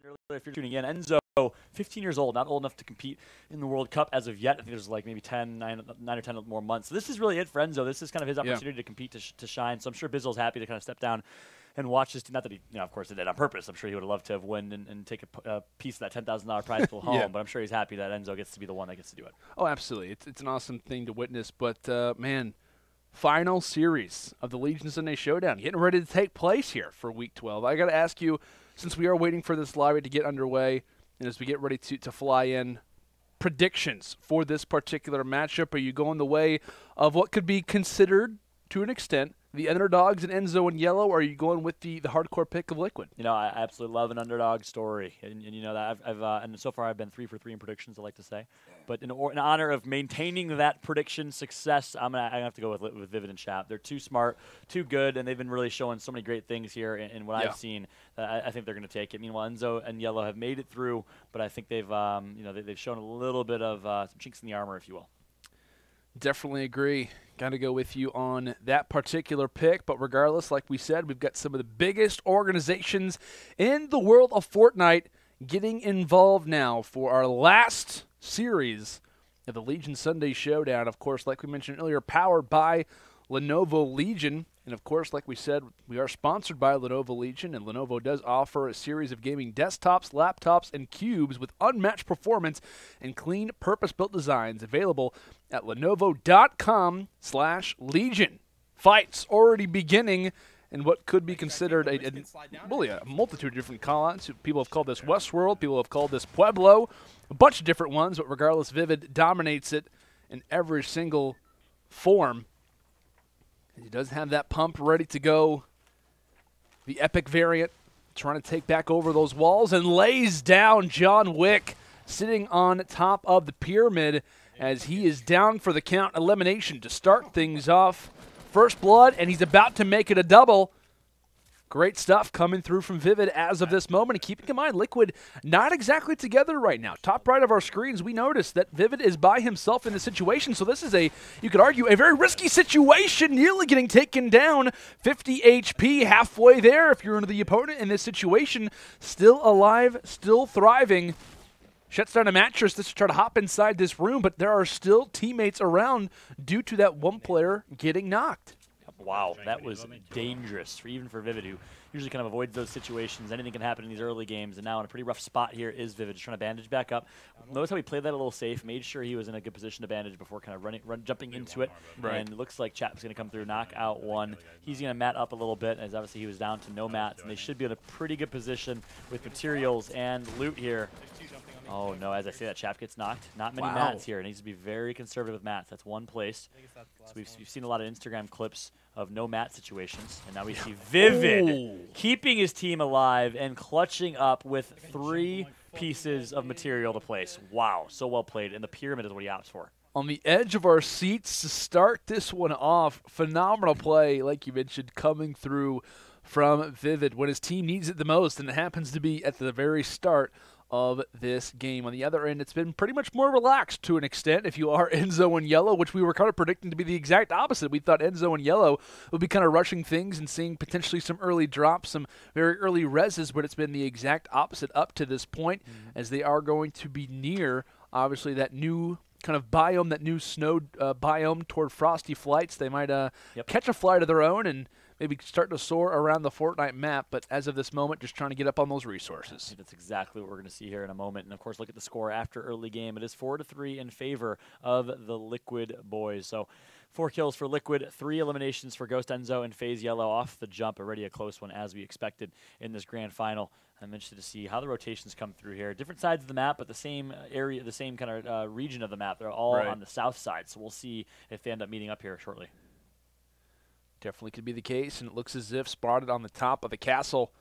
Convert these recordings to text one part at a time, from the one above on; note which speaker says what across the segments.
Speaker 1: earlier, if you're tuning in, Enzo, 15 years old, not old enough to compete in the World Cup as of yet. I think there's like maybe 9 or 10 more months. So this is really it for Enzo. This is kind of his opportunity to compete, to shine. So I'm sure Bizzle's happy to kind of step down and watch this. Not that he, of course, did it on purpose. I'm sure he would have loved to have won and take a piece of that $10,000 prize pool home. But I'm sure he's happy that Enzo gets to be the one that gets to do it.
Speaker 2: Oh, absolutely. It's an awesome thing to witness. But, man, final series of the Legion Sunday Showdown getting ready to take place here for Week 12. I got to ask you, since we are waiting for this live to get underway, and as we get ready to fly in, predictions for this particular matchup. Are you going the way of what could be considered, to an extent, the underdogs in Enzo and Yelo, or are you going with the hardcore pick of Liquid?
Speaker 1: You know, I absolutely love an underdog story, and you know that I've and so far I've been 3 for 3 in predictions. I like to say, but in honor of maintaining that prediction success, I'm gonna have to go with Vivid and Chap. They're too smart, too good, and they've been really showing so many great things here in what I've seen. I think they're going to take it. Meanwhile, Enzo and Yelo have made it through, but I think they've they've shown a little bit of some chinks in the armor, if you will.
Speaker 2: Definitely agree. Got to go with you on that particular pick. But regardless, like we said, we've got some of the biggest organizations in the world of Fortnite getting involved now for our last series of the Legion Sunday Showdown. Of course, like we mentioned earlier, powered by Lenovo Legion. And of course, like we said, we are sponsored by Lenovo Legion, and Lenovo does offer a series of gaming desktops, laptops, and cubes with unmatched performance and clean, purpose-built designs available at lenovo.com/Legion. Fights already beginning in what could be considered really a multitude of different call-outs. People have called this Westworld, people have called this Pueblo, a bunch of different ones, but regardless, Vivid dominates it in every single form. He does have that pump ready to go. The epic variant trying to take back over those walls and lays down John Wick sitting on top of the pyramid as he is down for the count elimination to start things off. First blood, and he's about to make it a double. Great stuff coming through from Vivid as of this moment. And keeping in mind, Liquid not exactly together right now. Top right of our screens, we notice that Vivid is by himself in the situation. So this is you could argue, a very risky situation, nearly getting taken down. 50 HP, halfway there if you're the opponent in this situation. Still alive, still thriving. Shuts down a mattress just to try to hop inside this room, but there are still teammates around due to that one player getting knocked.
Speaker 1: Wow, that was dangerous, even for Vivid, who usually kind of avoids those situations. Anything can happen in these early games, and now in a pretty rough spot here is Vivid, just trying to bandage back up. Notice how he played that a little safe, made sure he was in a good position to bandage before kind of jumping into it. And it looks like Chap's going to come through, knock out one. He's going to mat up a little bit, as obviously he was down to no mats, and they should be in a pretty good position with materials and loot here. Oh, no, as I say that, Chap gets knocked. Not many mats here. It needs to be very conservative with mats. That's one place. So we've seen a lot of Instagram clips of no mat situations. And now we see Vivid keeping his team alive and clutching up with 3 pieces of material to place. Wow, so well played. And the pyramid is what he opts for.
Speaker 2: On the edge of our seats to start this one off. Phenomenal play, like you mentioned, coming through from Vivid when his team needs it the most. And it happens to be at the very start of this game. On the other end, it's been pretty much more relaxed to an extent if you are Enzo and Yelo, which we were kind of predicting to be the exact opposite. We thought Enzo and Yelo would be kind of rushing things and seeing potentially some early drops, some very early reses, but it's been the exact opposite up to this point, as they are going to be near, obviously, that new kind of biome, that new snow biome toward frosty flights. They might catch a flight of their own and maybe start to soar around the Fortnite map, but as of this moment, just trying to get up on those resources.
Speaker 1: That's exactly what we're going to see here in a moment. And, of course, look at the score after early game. It is 4-3 in favor of the Liquid boys. So 4 kills for Liquid, 3 eliminations for Ghost Enzo and FaZe Yelo off the jump. Already a close one, as we expected in this grand final. I'm interested to see how the rotations come through here. Different sides of the map, but the same area, the same kind of region of the map. They're all on the south side, so we'll see if they end up meeting up here shortly.
Speaker 2: Definitely could be the case, and it looks as if spotted on the top of the castle.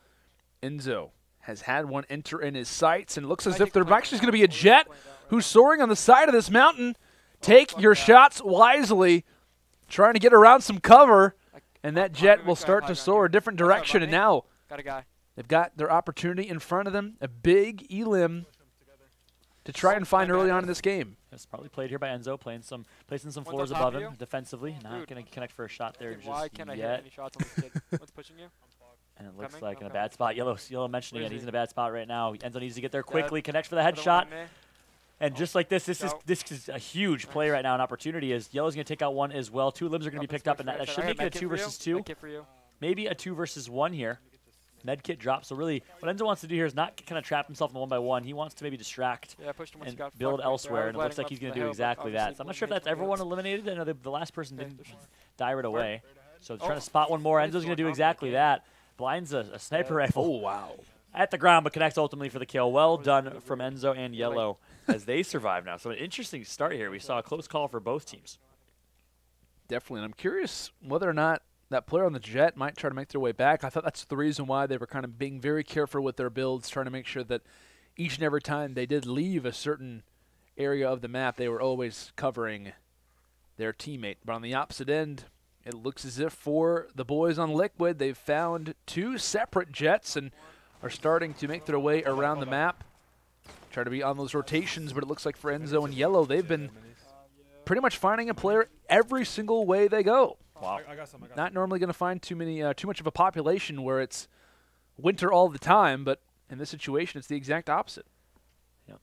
Speaker 2: Enzo has had one enter in his sights, and looks as if there actually is going to be a jet who's soaring on the side of this mountain. Take your shots wisely, trying to get around some cover, and that jet will start to soar a different direction, and now they've got their opportunity in front of them, a big elim to try and find early on in this game.
Speaker 1: It's probably played here by Enzo, placing some floors above him defensively. Not going to connect for a shot there just
Speaker 3: Why can't I hit any shots on this kid? What's pushing you?
Speaker 1: And it looks like in a bad spot. Yelo mentioning it. He's in a bad spot right now. Enzo needs to get there quickly, connect for the headshot. And just like this is a huge play right now, an opportunity, as Yellow's going to take out one as well. 2 limbs are going to be picked up, and that should make it a 2 versus 2. Maybe a 2 versus 1 here. Medkit drops. So really, what Enzo wants to do here is not kind of trap himself in the 1-by-1. He wants to maybe distract and build elsewhere, and it looks like he's going to do exactly that. So I'm not sure if that's everyone eliminated. I know the last person didn't die right away. So trying to spot one more. Enzo's going to do exactly that. Blinds a sniper rifle.
Speaker 2: Oh, wow.
Speaker 1: At the ground, but connects ultimately for the kill. Well done from Enzo and Yelo as they survive now. So an interesting start here. We saw a close call for both teams.
Speaker 2: Definitely. And I'm curious whether or not that player on the Jet might try to make their way back. I thought that's the reason why they were kind of being very careful with their builds, trying to make sure that each and every time they did leave a certain area of the map, they were always covering their teammate. But on the opposite end, it looks as if for the boys on Liquid, they've found 2 separate Jets and are starting to make their way around the map. Try to be on those rotations, but it looks like for Enzo and Yelo, they've been pretty much finding a player every single way they go.
Speaker 1: Wow.
Speaker 2: Not normally going to find too much of a population where it's winter all the time, but in this situation, it's the exact opposite.
Speaker 1: Yep.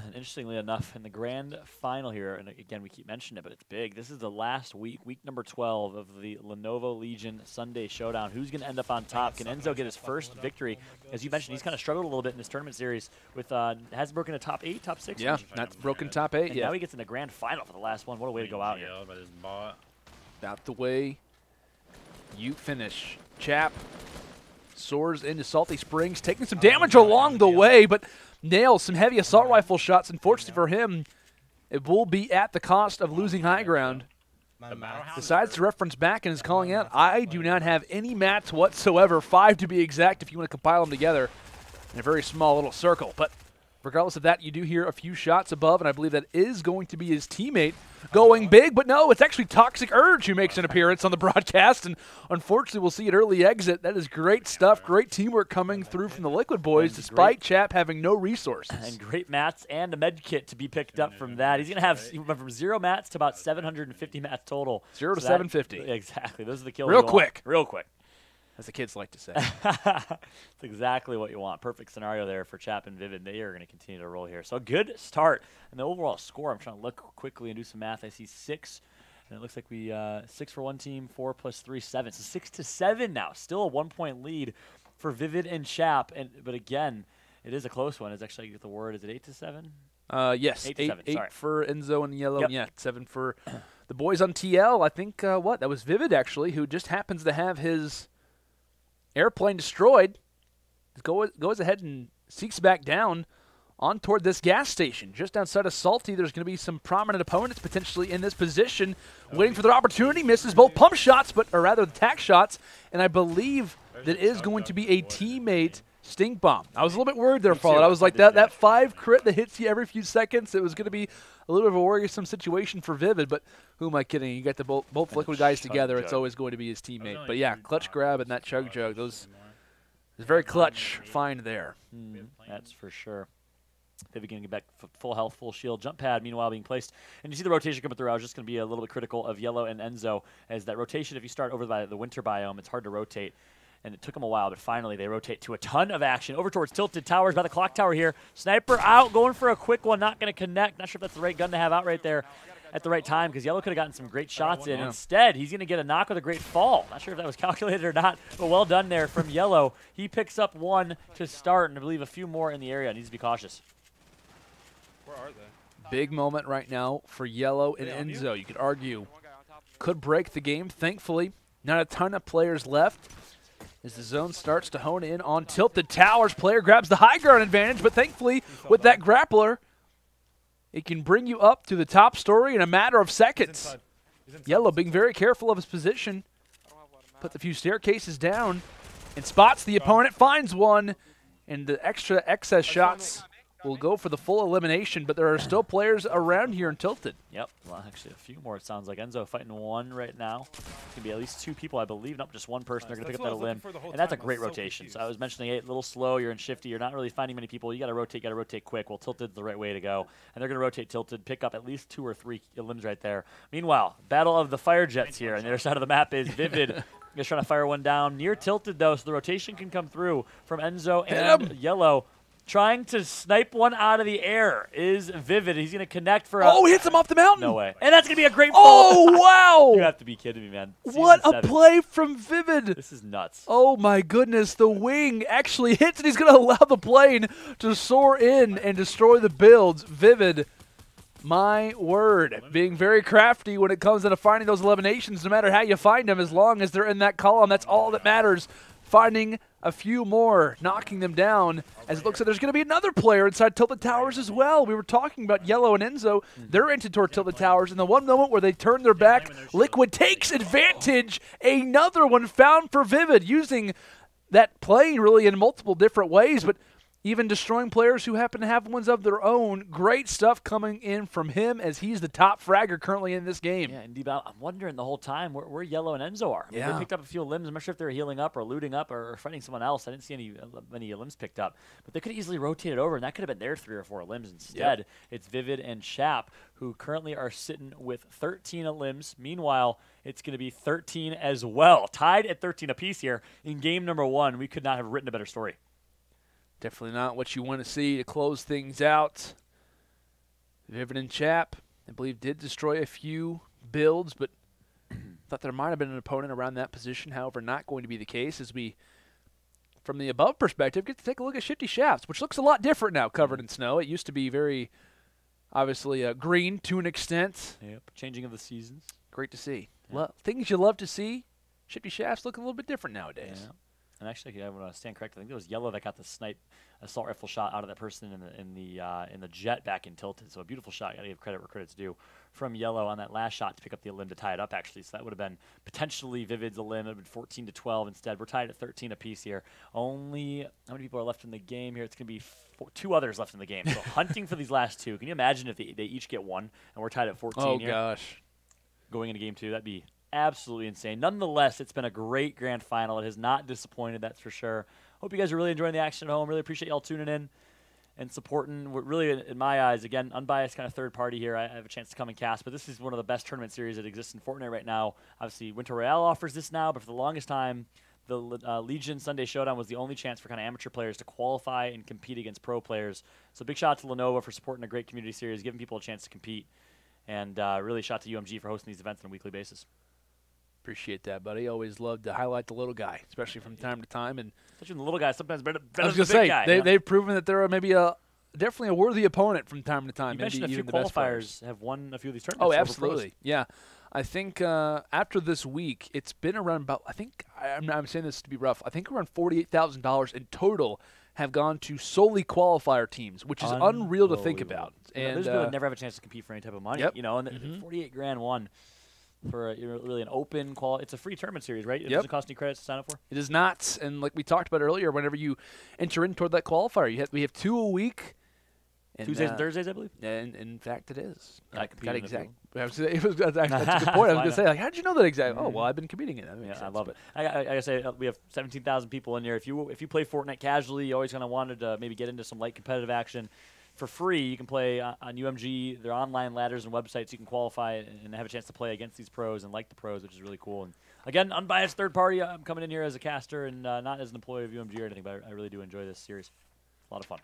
Speaker 1: Interestingly enough, in the grand final here, and again, we keep mentioning it, but it's big. This is the last week number 12 of the Lenovo Legion Sunday Showdown. Who's going to end up on top? Can Enzo get his first victory? As you mentioned, he's kind of struggled a little bit in this tournament series with hasn't broken a top 8, top 6.
Speaker 2: Yeah, not broken top 8
Speaker 1: and
Speaker 2: yet.
Speaker 1: Now he gets in the grand final for the last one. What a way to go out here.
Speaker 2: About the way you finish. Chap soars into Salty Springs, taking some damage along the way, but nails some heavy assault rifle shots. Unfortunately for him, it will be at the cost of losing high ground. Decides to reference back and is calling out, I do not have any mats whatsoever, 5 to be exact if you want to compile them together in a very small little circle. But regardless of that, you do hear a few shots above, and I believe that is going to be his teammate going big. But no, it's actually Toxic Urge who makes an appearance on the broadcast, and unfortunately we'll see an early exit. That is great stuff, great teamwork coming through from the Liquid boys, despite Chap having no resources.
Speaker 1: And great mats and a med kit to be picked up from that. He's going to have, he went from 0 mats to about 750 mats total.
Speaker 2: 0 to 750.
Speaker 1: Exactly. Those are the kills.
Speaker 2: Real quick.
Speaker 1: Real quick.
Speaker 2: As the kids like to say.
Speaker 1: That's exactly what you want. Perfect scenario there for Chap and Vivid. They are going to continue to roll here. So a good start. And the overall score, I'm trying to look quickly and do some math. I see 6. And it looks like we 6 for one team, 4 plus 3, 7. So 6 to 7 now. Still a 1-point lead for Vivid and Chap. But again, it is a close one. It's actually, I get the word, is it 8 to 7?
Speaker 2: Yes,
Speaker 1: 8 to 7,
Speaker 2: 8 for Enzo and Yelo.
Speaker 1: Yep.
Speaker 2: Yeah, 7 for the boys on TL. I think, that was Vivid, actually, who just happens to have his airplane destroyed. Goes ahead and seeks back down on toward this gas station. Just outside of Salty, there's going to be some prominent opponents potentially in this position waiting for their opportunity. Misses both pump shots, or rather the tack shots, and I believe that is going to be a teammate stink bomb. I was a little bit worried there, Fallout. I was like, that 5 crit that hits you every few seconds, it was going to be a little bit of a worrisome situation for Vivid, but who am I kidding? You got the both Liquid guys together, it's always going to be his teammate. But yeah, clutch grab and that chug jug, those is very clutch find there.
Speaker 1: That's for sure. Vivid getting back full health, full shield. Jump pad, meanwhile, being placed. And you see the rotation coming through. I was just going to be a little bit critical of Yelo and Enzo, as that rotation, if you start over by the winter biome, it's hard to rotate. And it took them a while, but finally they rotate to a ton of action. Over towards Tilted Towers by the clock tower here. Sniper out, going for a quick one, not going to connect. Not sure if that's the right gun to have out right there at the right time, because Yelo could have gotten some great shots in. Instead, he's going to get a knock with a great fall. Not sure if that was calculated or not, but well done there from Yelo. He picks up 1 to start, and I believe a few more in the area. Needs to be cautious.
Speaker 3: Where are they?
Speaker 2: Big moment right now for Yelo and Enzo. You could argue could break the game. Thankfully, not a ton of players left. As the zone starts to hone in on Tilted Towers, player grabs the high ground advantage, but thankfully, with that grappler, it can bring you up to the top story in a matter of seconds. Yelo being very careful of his position, puts a few staircases down, and spots the opponent, finds one, and the extra excess shots will go for the full elimination, but there are still players around here in Tilted.
Speaker 1: Yep, well, actually a few more, it sounds like. Enzo fighting 1 right now. It's going to be at least 2 people, I believe, not just 1 person. They're going to pick up that limb, and that's a great rotation. So I was mentioning a little slow, you're in shifty, you're not really finding many people. You got to rotate quick. Well, Tilted's the right way to go, and they're going to rotate Tilted, pick up at least 2 or 3 limbs right there. Meanwhile, battle of the fire jets here, and the other side of the map is Vivid Just trying to fire one down. Near tilted, though, so the rotation can come through from Enzo and Yelo. Trying to snipe one out of the air is Vivid. He's going to connect for
Speaker 2: Oh, hits him off the mountain.
Speaker 1: No way. And that's going to be a great
Speaker 2: Oh,
Speaker 1: fall.
Speaker 2: wow.
Speaker 1: You have to be kidding me, man.
Speaker 2: What a play from Vivid.
Speaker 1: This is nuts.
Speaker 2: Oh, my goodness. The wing actually hits, and he's going to allow the plane to soar in and destroy the builds. Vivid, my word, being very crafty when it comes to finding those eliminations, no matter how you find them, as long as they're in that column. That's all that matters. Finding a few more, knocking them down, as it looks like there's going to be another player inside Tilted Towers as well. We were talking about Yelo and Enzo. They're into toward Tilted Towers. In the one moment where they turn their back, Liquid takes advantage. Another one found for Vivid, using that plane really in multiple different ways, but even destroying players who happen to have ones of their own. Great stuff coming in from him, as he's the top fragger currently in this game.
Speaker 1: Yeah, indeed. I'm wondering the whole time where Yelo and Enzo are. I mean,
Speaker 2: yeah.
Speaker 1: They picked up a few limbs. I'm not sure if they were healing up or looting up or fighting someone else. I didn't see any limbs picked up. But they could easily rotate it over, and that could have been their 3 or 4 limbs instead. Yep. It's Vivid and Shap, who currently are sitting with 13 limbs. Meanwhile, it's going to be 13 as well. Tied at 13 apiece here in game number 1. We could not have written a better story.
Speaker 2: Definitely not what you want to see to close things out. Vivid and Chap, I believe, did destroy a few builds, but thought there might have been an opponent around that position. However, not going to be the case, as we, from the above perspective, get to take a look at Shifty Shafts, which looks a lot different now, covered in snow. It used to be very, obviously, green to an extent.
Speaker 1: Yep, changing of the seasons.
Speaker 2: Great to see.
Speaker 1: Yeah.
Speaker 2: Things you love to see. Shifty Shafts look a little bit different nowadays.
Speaker 1: Yeah. And actually, I want to stand correct. I think it was Yelo that got the snipe assault rifle shot out of that person in the jet back in Tilted. So a beautiful shot. Got to give credit where credit's due from Yelo on that last shot to pick up the limb to tie it up. Actually, so that would have been potentially Vivid's a limb. It would have been 14-12 instead. We're tied at 13 apiece here. Only how many people are left in the game here? It's going to be 2 others left in the game. So hunting for these last 2. Can you imagine if they each get 1 and we're tied at 14 here?
Speaker 2: Oh gosh.
Speaker 1: Going into game 2, that'd be absolutely insane. Nonetheless, it's been a great grand final. It has not disappointed, that's for sure. Hope you guys are really enjoying the action at home. Really appreciate y'all tuning in and supporting. We're really, in my eyes, again, unbiased kind of third party here. I have a chance to come and cast, but this is one of the best tournament series that exists in Fortnite right now. Obviously, Winter Royale offers this now, but for the longest time, the Legion Sunday Showdown was the only chance for kind of amateur players to qualify and compete against pro players. So big shout out to Lenovo for supporting a great community series, giving people a chance to compete, and really shout out to UMG for hosting these events on a weekly basis.
Speaker 2: Appreciate that, buddy. Always love to highlight the little guy, especially from time to time. And
Speaker 1: especially the little guy, sometimes better
Speaker 2: I was
Speaker 1: than the big guy.
Speaker 2: They've proven that they're maybe definitely a worthy opponent from time to time.
Speaker 1: You mentioned a few qualifiers have won a few of these tournaments.
Speaker 2: Oh, absolutely. Yeah. I think after this week, it's been around about, I think, I'm saying this to be rough, I think around $48,000 in total have gone to solely qualifier teams, which is unreal to think about.
Speaker 1: And those people never have a chance to compete for any type of money.
Speaker 2: Yep.
Speaker 1: You know, and 48 grand won for really an open qual. It's a free tournament series, right? It
Speaker 2: Yep.
Speaker 1: doesn't cost any credits to sign up for.
Speaker 2: It is not, and like we talked about earlier, whenever you enter in toward that qualifier, we have 2 a week. And,
Speaker 1: Tuesdays and Thursdays, I believe.
Speaker 2: And in fact, it is.
Speaker 1: I
Speaker 2: got exact. That's a
Speaker 1: That's
Speaker 2: good point. I was going to say, like, how did you know that exactly? Oh, well, I've been competing in it.
Speaker 1: Yeah, I love it. I say we have 17,000 people in here. If you play Fortnite casually, you always kind of wanted to maybe get into some light competitive action. For free, you can play on UMG. Their online ladders and websites. You can qualify and have a chance to play against these pros and like the pros, which is really cool. And again, unbiased third party. I'm coming in here as a caster and not as an employee of UMG or anything, but I really do enjoy this series. A lot of fun.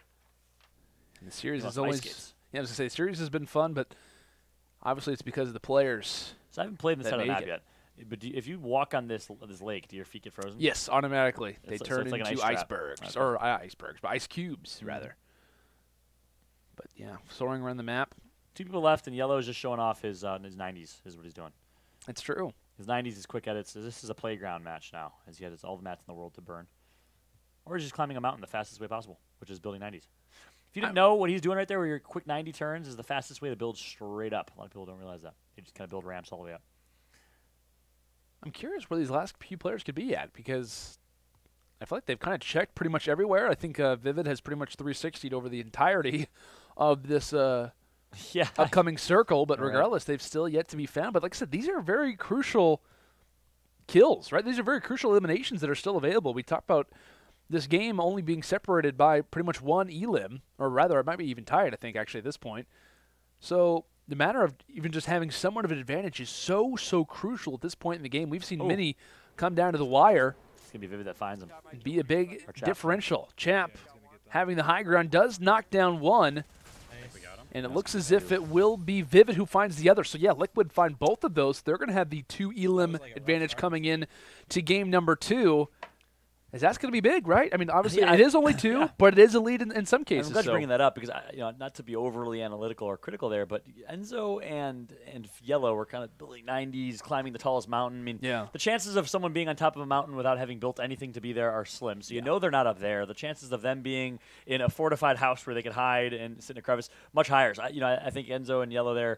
Speaker 2: And the series is always. Yeah, I was going to say, the series has been fun, but obviously it's because of the players.
Speaker 1: So I haven't played this side of the map yet. But if you walk on this lake, do your feet get frozen?
Speaker 2: Yes, automatically. They turn
Speaker 1: like
Speaker 2: into icebergs.
Speaker 1: Okay.
Speaker 2: Or icebergs, but ice cubes, rather. But, yeah, soaring around the map.
Speaker 1: 2 people left, and Yelo is just showing off his 90s is what he's doing.
Speaker 2: That's true.
Speaker 1: His 90s is quick edits. This is a playground match now, as he has all the mats in the world to burn. Or he's just climbing a mountain the fastest way possible, which is building 90s. If you didn't know what he's doing right there, where your quick 90 turns is the fastest way to build straight up. A lot of people don't realize that. They just kind of build ramps all the way up.
Speaker 2: I'm curious where these last few players could be at, because I feel like they've kind of checked pretty much everywhere. I think Vivid has pretty much 360'd over the entirety of this upcoming circle, but regardless, they've still yet to be found. But like I said, these are very crucial kills, right? These are very crucial eliminations that are still available. We talked about this game only being separated by pretty much 1 elim, or rather, it might be even tied, I think, actually, at this point. So the matter of even just having somewhat of an advantage is so crucial at this point in the game. We've seen many come down to the wire.
Speaker 1: It's going to be Vivid that finds him.
Speaker 2: Be a big
Speaker 1: Chap.
Speaker 2: differential. Chap having the high ground does knock down one. And it looks as if it will be Vivid who finds the other. So, yeah, Liquid find both of those. They're going to have the 2 elim advantage coming in to game number 2. As that's going to be big, right? I mean, obviously, it is only 2, but it is a lead in some cases.
Speaker 1: I'm glad you're bringing that up because, not to be overly analytical or critical there, but Enzo and Yelo were kind of building 90s, climbing the tallest mountain. I mean, the chances of someone being on top of a mountain without having built anything to be there are slim. So you know they're not up there. The chances of them being in a fortified house where they could hide and sit in a crevice, much higher. So, I think Enzo and Yelo there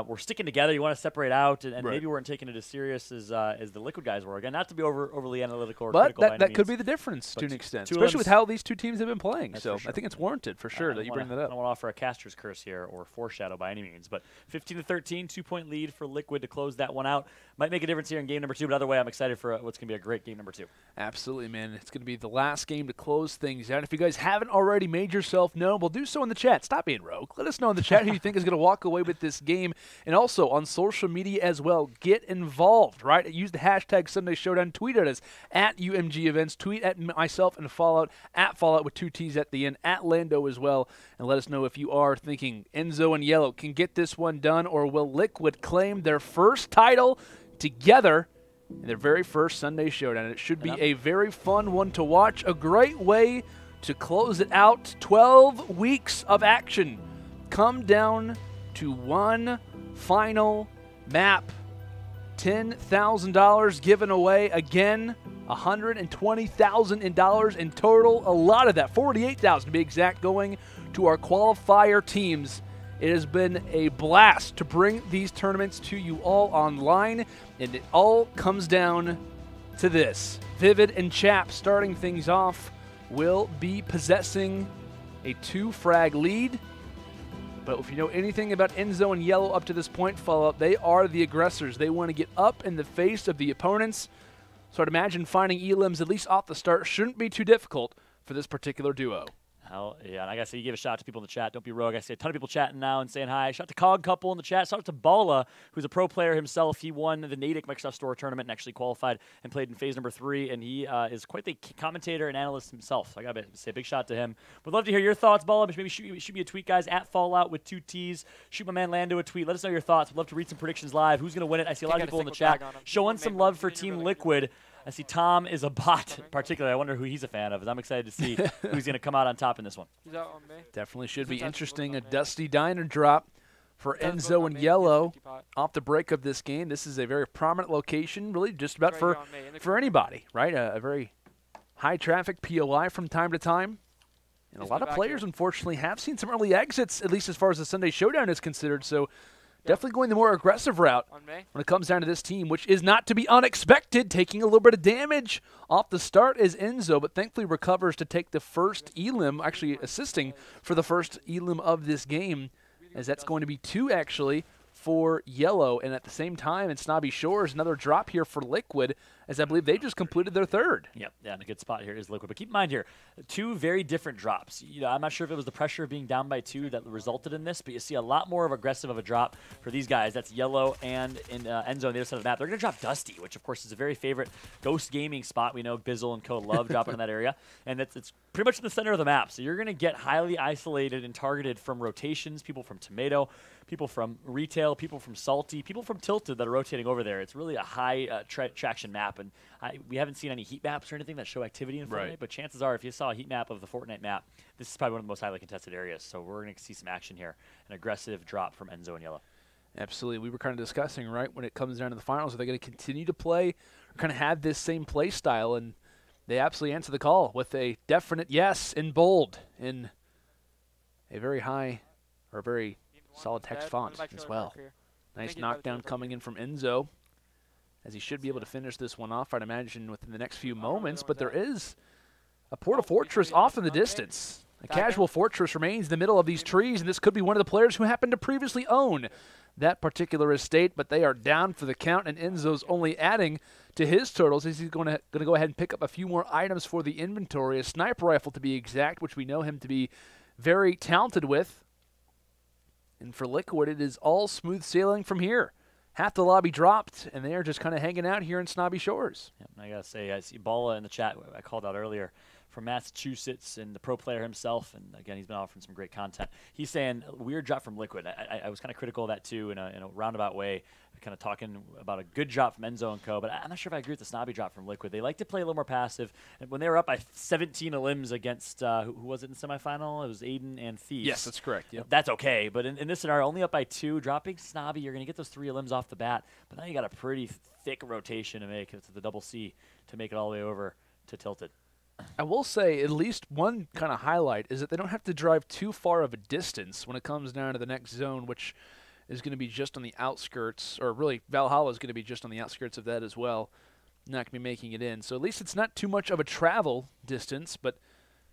Speaker 1: were sticking together. You want to separate out, and maybe weren't taking it as serious as the Liquid guys were. Again, not to be overly analytical or critical by any means.
Speaker 2: Could be the difference to an extent, especially with how these 2 teams have been playing. So I think it's warranted for sure that you bring that up.
Speaker 1: I don't want to offer a caster's curse here or foreshadow by any means, but 15-13, 2-point lead for Liquid to close that one out. Might make a difference here in game number 2, but either way, I'm excited for what's going to be a great game number 2.
Speaker 2: Absolutely, man. It's going to be the last game to close things out. If you guys haven't already made yourself known, well, do so in the chat. Stop being rogue. Let us know in the chat who you think is going to walk away with this game. And also on social media as well, get involved, right? Use the hashtag Sunday Showdown. Tweet at us at UMG Events. Tweet at myself and Fallout, at Fallout with 2 T's at the end, at Lando as well. And let us know if you are thinking Enzo and Yelo can get this one done, or will Liquid claim their first title together in their very first Sunday Showdown. It should be a very fun one to watch. A great way to close it out. 12 weeks of action come down to one final map. $10,000 given away again. $120,000 in total. A lot of that, $48,000 to be exact, going to our qualifier teams. It has been a blast to bring these tournaments to you all online, and it all comes down to this. Vivid and Chap starting things off will be possessing a 2-frag lead. But if you know anything about Enzo and Yelo up to this point, Fallout, they are the aggressors. They want to get up in the face of the opponents. So I'd imagine finding elims, at least off the start, shouldn't be too difficult for this particular duo.
Speaker 1: Hell yeah, and I gotta say, you give a shout out to people in the chat. Don't be rogue. I see a ton of people chatting now and saying hi. Shout out to Cog Couple in the chat. Shout out to Bala, who's a pro player himself. He won the Natick Microsoft Store tournament and actually qualified and played in phase number 3. And he is quite the commentator and analyst himself. So I gotta say a big shout out to him. Would love to hear your thoughts, Bala. Maybe shoot me a tweet, guys, at Fallout with 2 T's. Shoot my man Lando a tweet. Let us know your thoughts. Would love to read some predictions live. Who's gonna win it? I see a lot of people in the chat showing some love for Team Liquid. I see Tom is a bot, particularly. I wonder who he's a fan of. I'm excited to see who's going to come out on top in this one.
Speaker 2: Definitely should be interesting. A Dusty Diner drop for Enzo and Yelo off the break of this game. This is a very prominent location, really just about for anybody, right? A very high-traffic POI from time to time. And a lot of players, unfortunately, have seen some early exits, at least as far as the Sunday Showdown is considered. So definitely going the more aggressive route when it comes down to this team, which is not to be unexpected. Taking a little bit of damage off the start is Enzo, but thankfully recovers to take the first elim, actually assisting for the first elim of this game, as that's going to be 2 actually for Yelo. And at the same time, in Snobby Shores, another drop here for Liquid, as I believe they just completed their 3rd.
Speaker 1: Yep, yeah, and a good spot here is Liquid. But keep in mind here, 2 very different drops. I'm not sure if it was the pressure of being down by 2 that resulted in this, but you see a lot more of aggressive of a drop for these guys. That's Yelo and Enzo on the other side of the map. They're going to drop Dusty, which of course is a very favorite Ghost Gaming spot. We know Bizzle and Co. love dropping in that area, and it's pretty much in the center of the map. So you're going to get highly isolated and targeted from rotations, people from Tomato, people from Retail, people from Salty, people from Tilted that are rotating over there. It's really a high traction map, and we haven't seen any heat maps or anything that show activity in Fortnite, but chances are if you saw a heat map of the Fortnite map, this is probably one of the most highly contested areas. So we're going to see some action here, an aggressive drop from Enzo and Yelo.
Speaker 2: Absolutely. We were kind of discussing, right, when it comes down to the finals, are they going to continue to play or kind of have this same play style? And they absolutely answer the call with a definite yes in bold in a very high or very solid text font as well. Nice knockdown coming in from Enzo, as he should be able to finish this one off, I'd imagine, within the next few moments. But there is a Porta Fortress off in the distance. A casual fortress remains in the middle of these trees, and this could be one of the players who happened to previously own that particular estate, but they are down for the count, and Enzo's only adding to his totals as he's going to go ahead and pick up a few more items for the inventory, a sniper rifle to be exact, which we know him to be very talented with. And for Liquid, it is all smooth sailing from here. half the lobby dropped, and they're just kind of hanging out here in Snobby Shores.
Speaker 1: Yeah, I got to say, I see Balla in the chat I called out earlier from Massachusetts and the pro player himself, and again, he's been offering some great content. He's saying weird drop from Liquid. I was kind of critical of that too in a roundabout way, kind of talking about a good drop from Enzo and co, but I'm not sure if I agree with the snobby drop from Liquid. They like to play a little more passive, and when they were up by 17 elims against, who was it in the semifinal? It was Aiden and Thief.
Speaker 2: Yes, that's correct. Yep.
Speaker 1: That's okay, but in this scenario, only up by 2, dropping snobby, you're going to get those 3 elims off the bat, but now you got a pretty thick rotation to make. It's the double C to make it all the way over to Tilted.
Speaker 2: I will say at least one kind of highlight is that they don't have to drive too far of a distance when it comes down to the next zone, which is going to be just on the outskirts, or really Valhalla is going to be just on the outskirts of that as well. Not going to be making it in. So at least it's not too much of a travel distance, but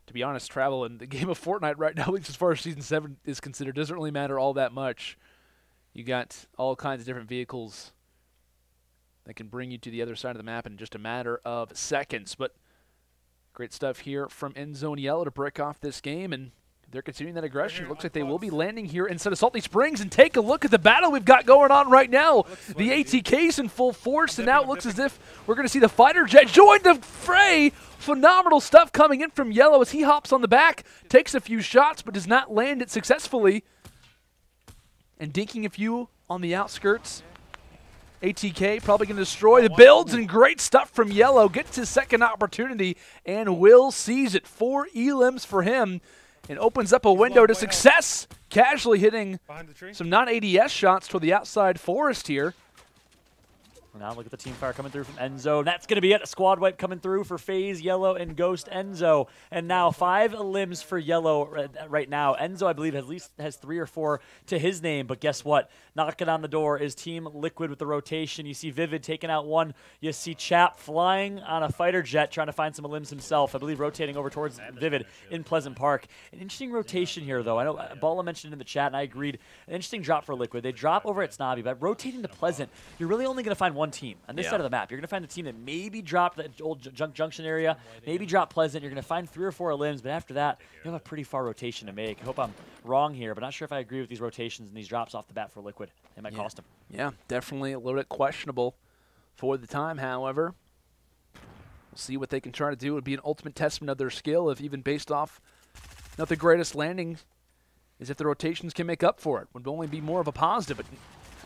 Speaker 2: to be honest, travel in the game of Fortnite right now, at least as far as Season 7 is considered, doesn't really matter all that much. You got all kinds of different vehicles that can bring you to the other side of the map in just a matter of seconds. But great stuff here from Enzo and Yelo to break off this game, and they're continuing that aggression. It looks like they will be landing here instead of Salty Springs, and take a look at the battle we've got going on right now. The ATK's in full force, and now it looks as if we're going to see the fighter jet join the fray. Phenomenal stuff coming in from Yelo as he hops on the back, takes a few shots, but does not land it successfully. And dinking a few on the outskirts. ATK probably going to destroy the builds, and great stuff from Yelo. Gets his second opportunity, and Will seize it. 4 elims for him, and opens up a window to success. Casually hitting some non-ADS shots toward the outside forest here.
Speaker 1: Now look at the team fire coming through from Enzo. And that's going to be it. A squad wipe coming through for FaZe Yelo and Ghost Enzo. And now 5 elims for Yelo right now. Enzo, I believe, at least has 3 or 4 to his name. But guess what? Knocking on the door is Team Liquid with the rotation. You see Vivid taking out 1. You see Chap flying on a fighter jet trying to find some elims himself. I believe rotating over towards Vivid in Pleasant Park. An interesting rotation here, though. I know Balla mentioned in the chat, and I agreed. An interesting drop for Liquid. They drop over at Snobby, but rotating to Pleasant, you're really only going to find one team on this side of the map. You're going to find a team that maybe dropped the old Junction area, maybe drop Pleasant. You're going to find 3 or 4 elims, but after that, you have a pretty far rotation to make. I hope I'm wrong here, but not sure if I agree with these rotations and these drops off the bat for Liquid. They might cost them.
Speaker 2: Yeah, definitely a little bit questionable for the time, however. We'll see what they can try to do. It would be an ultimate testament of their skill, if even based off not the greatest landing, is if the rotations can make up for it. Would only be more of a positive. It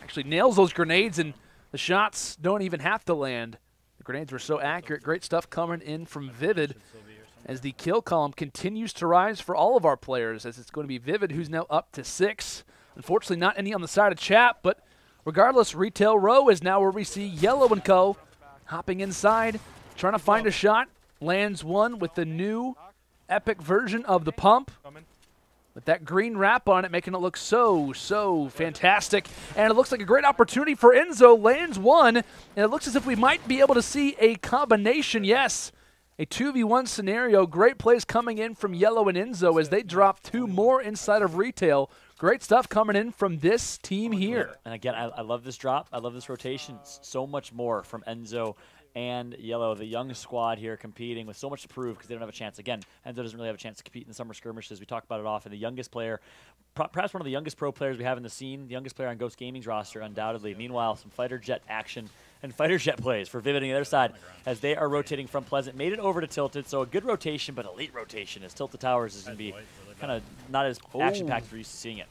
Speaker 2: actually nails those grenades, and the shots don't even have to land. The grenades were so accurate. Great stuff coming in from Vivid as the kill column continues to rise for all of our players, as it's going to be Vivid who's now up to 6. Unfortunately, not any on the side of Chap, but regardless, Retail Row is now where we see Yelo and co. hopping inside, trying to find a shot. Lands one with the new epic version of the pump, with that green wrap on it, making it look so fantastic. And it looks like a great opportunity for Enzo. Lands one, and it looks as if we might be able to see a combination. Yes, a 2v1 scenario. Great plays coming in from Yelo and Enzo as they drop 2 more inside of Retail. Great stuff coming in from this team here.
Speaker 1: And again, I love this drop. I love this rotation. So much more from Enzo and Yelo, the young squad here competing with so much to prove because they don't have a chance. Again, Enzo doesn't really have a chance to compete in the summer skirmishes. We talked about it often. The youngest player, perhaps one of the youngest pro players we have in the scene, the youngest player on Ghost Gaming's roster, undoubtedly. Meanwhile, some fighter jet action and fighter jet plays for Vivid on the other side as they are rotating from Pleasant. Made it over to Tilted, so a good rotation, but elite rotation as Tilted Towers is going to be kind of not as action-packed as we're used to seeing it.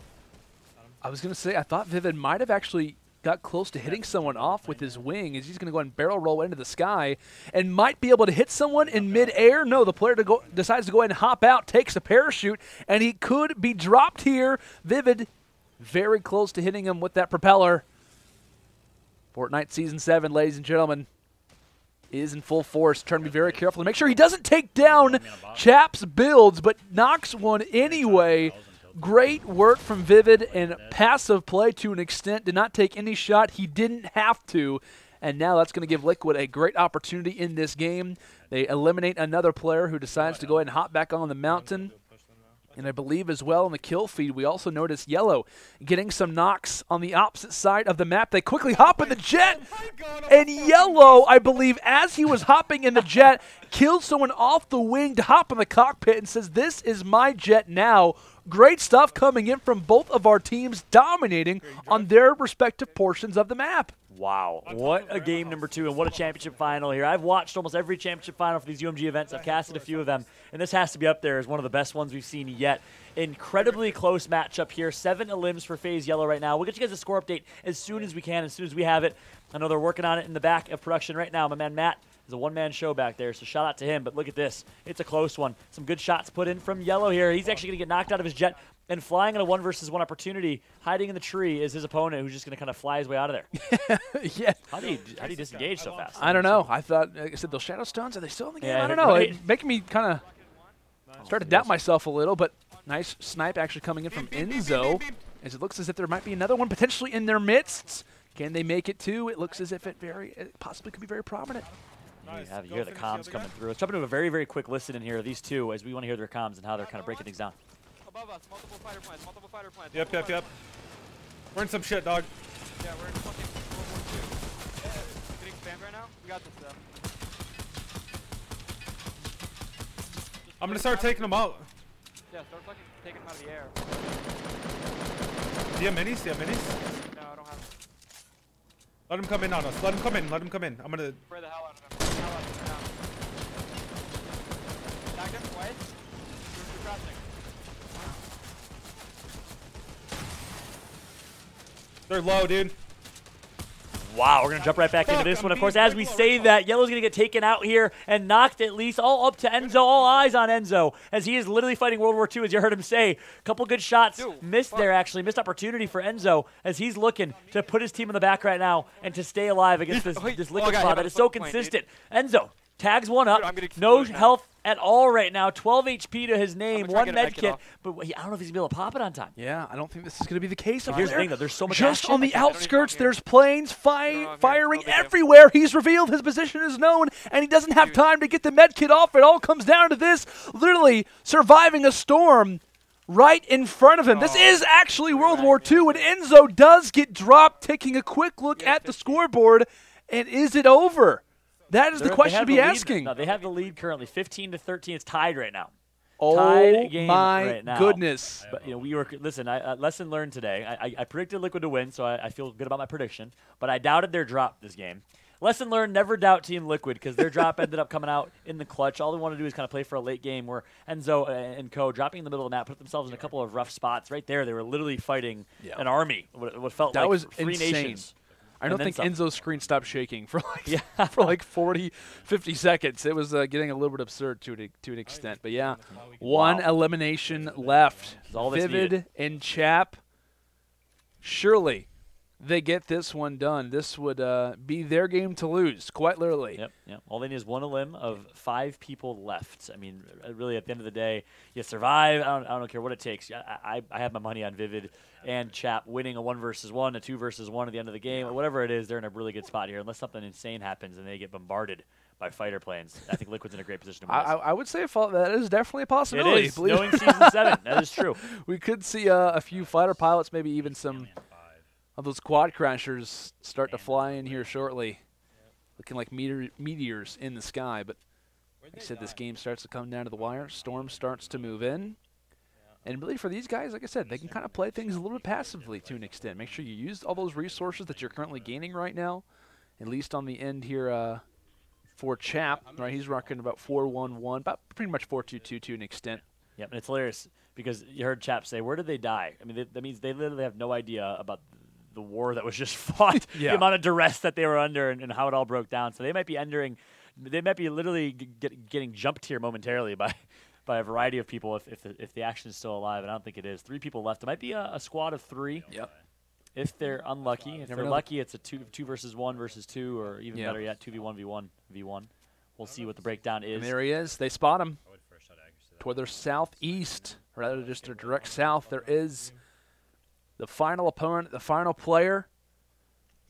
Speaker 2: I was going to say, I thought Vivid might have actually got close to hitting someone off with his wing as he's going to go and barrel roll into the sky and might be able to hit someone in midair. No, the player decides to go ahead and hop out, takes a parachute, and he could be dropped here. Vivid very close to hitting him with that propeller. Fortnite Season 7, ladies and gentlemen, is in full force. Trying to be very careful to make sure he doesn't take down Chap's builds, but knocks one anyway. Great work from Vivid and passive play to an extent. Did not take any shot. He didn't have to. And now that's going to give Liquid a great opportunity in this game. They eliminate another player who decides to go ahead and hop back on the mountain. And I believe as well in the kill feed, we also noticed Yelo getting some knocks on the opposite side of the map. They quickly hop in the jet, and Yelo, I believe, as he was hopping in the jet, killed someone off the wing to hop in the cockpit and says, "This is my jet now." Great stuff coming in from both of our teams, dominating on their respective portions of the map.
Speaker 1: Wow, what a game number 2 and what a championship final here. I've watched almost every championship final for these UMG events. I've casted a few of them, and this has to be up there as one of the best ones we've seen yet. Incredibly close matchup here. 7 elims for FaZe Yelo right now. We'll get you guys a score update as soon as we can, as soon as we have it. I know they're working on it in the back of production right now. My man Matt is a one-man show back there, so shout out to him. But look at this. It's a close one. Some good shots put in from Yelo here. He's actually going to get knocked out of his jet. And flying in a 1-versus-1 opportunity, hiding in the tree is his opponent, who's just going to kind of fly his way out of there.
Speaker 2: Yeah.
Speaker 1: How do you disengage so fast?
Speaker 2: I don't know. I thought, like I said, those Shadow Stones, are they still in the game?
Speaker 1: Yeah,
Speaker 2: I don't know.
Speaker 1: right.
Speaker 2: It's making me kind of start to doubt myself a little, but nice snipe actually coming in from Enzo, as it looks as if there might be another one potentially in their midst. Can they make it too? It looks as if it possibly could be very prominent.
Speaker 1: You hear the comms coming through. Let's jump into a very, very quick listen in here of these two as we want to hear their comms and how they're kind of breaking things down.
Speaker 4: Above us, multiple fighter plants, multiple fighter plants.
Speaker 3: Yep. We're in some shit, dog.
Speaker 4: Yeah, we're in fucking World War II. Getting spammed right now? We got this though.
Speaker 3: I'm gonna start taking them out.
Speaker 4: Yeah, start fucking taking them out of the air.
Speaker 3: Do you have minis?
Speaker 4: No, I don't have.
Speaker 3: Let him come in on us. Let him come in. I'm gonna...
Speaker 4: Spray the hell out of him. Spray the hell out of him right now. Tag him twice. You're crouching.
Speaker 3: They're low, dude.
Speaker 1: Wow, we're going to jump right back into this one. Of course, as we say that, Yellow's going to get taken out here and knocked at least all up to Enzo. All eyes on Enzo as he is literally fighting World War II, as you heard him say. A couple good shots missed there, actually. Missed opportunity for Enzo as he's looking to put his team in the back right now and to stay alive against this liquid spot that is so consistent. Enzo tags one up. No health at all right now. 12 HP to his name. One med kit. But I don't know if he's going to be able to pop it on time.
Speaker 2: Yeah, I don't think this is going to be the case.
Speaker 1: Here's the thing, though. There's so much
Speaker 2: just
Speaker 1: action.
Speaker 2: on the outskirts, there's planes firing everywhere. He's revealed his position is known, and he doesn't have time to get the med kit off. It all comes down to this, literally surviving a storm right in front of him. This is actually World War II, and Enzo does get dropped, taking a quick look at the scoreboard, and is it over? That is the question to be asking.
Speaker 1: No, they have the lead currently, 15-13. It's tied right now.
Speaker 2: Oh
Speaker 1: tied game
Speaker 2: my
Speaker 1: right now.
Speaker 2: goodness!
Speaker 1: But we were lesson learned today. I predicted Liquid to win, so I feel good about my prediction. But I doubted their drop this game. Lesson learned: never doubt Team Liquid, because their drop ended up coming out in the clutch. All they want to do is kind of play for a late game where Enzo and Co. dropping in the middle of the map put themselves in a couple of rough spots. Right there, they were literally fighting an army. What felt
Speaker 2: that
Speaker 1: like
Speaker 2: was
Speaker 1: three
Speaker 2: insane.
Speaker 1: nations.
Speaker 2: I don't think Enzo's screen stopped shaking for like for like 40, 50 seconds. It was getting a little bit absurd to an extent. But yeah, one elimination left. Vivid and Chap. Surely they get this one done. This would be their game to lose, quite literally.
Speaker 1: Yep. All they need is one elim of 5 people left. I mean, really, at the end of the day, you survive. I don't care what it takes. I have my money on Vivid and Chap winning a 1-versus-1, a 2-versus-1 at the end of the game. Whatever it is, they're in a really good spot here. Unless something insane happens and they get bombarded by fighter planes, I think Liquid's in a great position to win.
Speaker 2: I would say that is definitely a possibility.
Speaker 1: It is. Knowing Season 7, that is true.
Speaker 2: We could see a few fighter pilots, maybe even some of those quad crashers start to fly in here shortly, looking like meteors in the sky. But like I said, this game starts to come down to the wire. Storm starts to move in. And really for these guys, like I said, they can kind of play things a little bit passively to an extent. Make sure you use all those resources that you're currently gaining right now, at least on the end here for Chap. Right, he's rocking about 4-1-1, about pretty much 4-2-2 to an extent.
Speaker 1: Yep, and it's hilarious because you heard Chap say, where did they die? I mean, that means they literally have no idea about the war that was just fought, the amount of duress that they were under and how it all broke down. So they might be literally getting jumped here momentarily by a variety of people if the action is still alive, and I don't think it is. 3 people left. It might be a squad of 3.
Speaker 2: Yep.
Speaker 1: If they're unlucky. If they're lucky, it's a 2-versus-1 versus 2, or even better yet, 2v1 v1. We'll see what the breakdown is.
Speaker 2: And there he is. They spot him. Toward their southeast, or rather just their direct south, there is the final opponent, the final player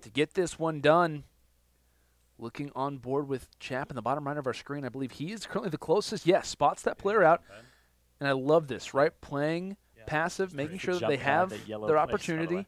Speaker 2: to get this one done. Looking on board with Chap in the bottom right of our screen, I believe he is currently the closest. Yes, spots that player out. And I love this, right? Playing passive, making sure that they have their opportunity.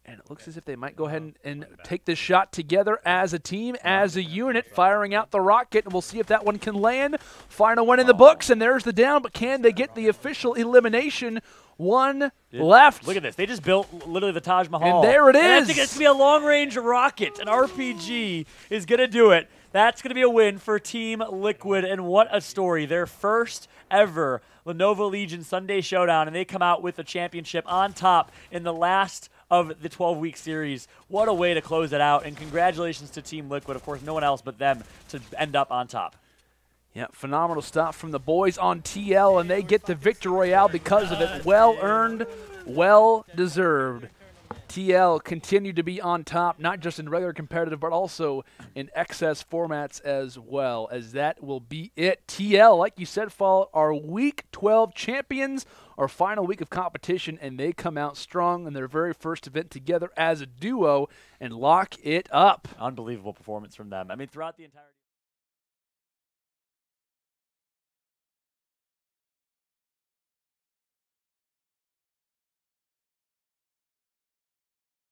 Speaker 2: And it looks as if they might go ahead and take this shot together as a team, as a unit, firing out the rocket. And we'll see if that one can land. Final one in the books, and there's the down. But can they get the official elimination? One left.
Speaker 1: Look at this. They just built literally the Taj Mahal.
Speaker 2: And there it is.
Speaker 1: And I think it's going to be a long-range rocket. An RPG is going to do it. That's going to be a win for Team Liquid, and what a story. Their first ever Lenovo Legion Sunday Showdown, and they come out with the championship on top in the last of the 12-week series. What a way to close it out, and congratulations to Team Liquid. Of course, no one else but them to end up on top.
Speaker 2: Yeah, phenomenal stuff from the boys on TL, and they get the Victory Royale because of it. Well-earned, well-deserved. TL continued to be on top, not just in regular competitive, but also in XS formats as well, as that will be it. TL, like you said, Fall, our Week 12 champions, our final week of competition, and they come out strong in their very first event together as a duo and lock it up.
Speaker 1: Unbelievable performance from them. I mean, throughout the entire